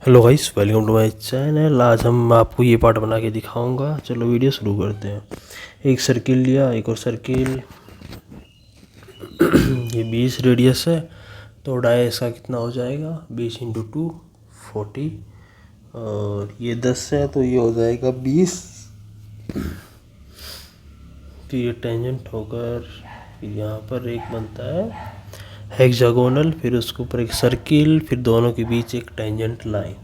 Hello guys, welcome to my channel. आज हम आपको ये पार्ट बना के दिखाऊंगा। चलो वीडियो शुरू करते हैं। एक सर्किल लिया, एक और सर्किल। ये 20 रेडियस है, तो डाया इसका कितना हो जाएगा 20 इंटू 2 40। और ये 10 है तो ये हो जाएगा 20। तो ये टेंजेंट होकर यहाँ पर एक बनता है हेक्सागोनल, फिर उसके ऊपर एक सर्किल, फिर दोनों के बीच एक टेंजेंट लाइन।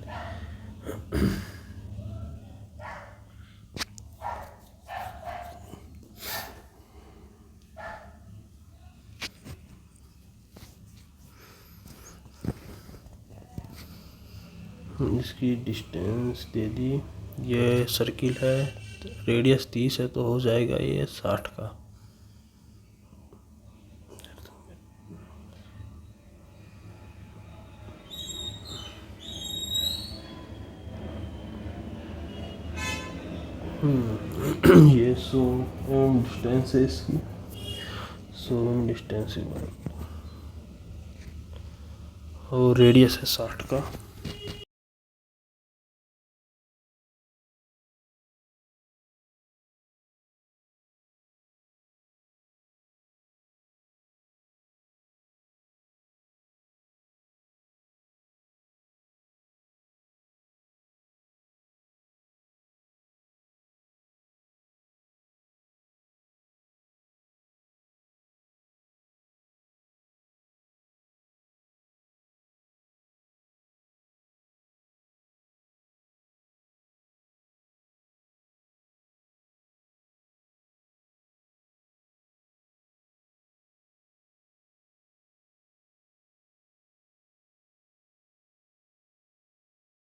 इसकी डिस्टेंस दे दी। ये सर्किल है, रेडियस 30 है तो हो जाएगा ये 60 का। ये 100 ओम डिस्टेंस है इसकी। 100 ओम डिस्टेंस और रेडियस है 60 का।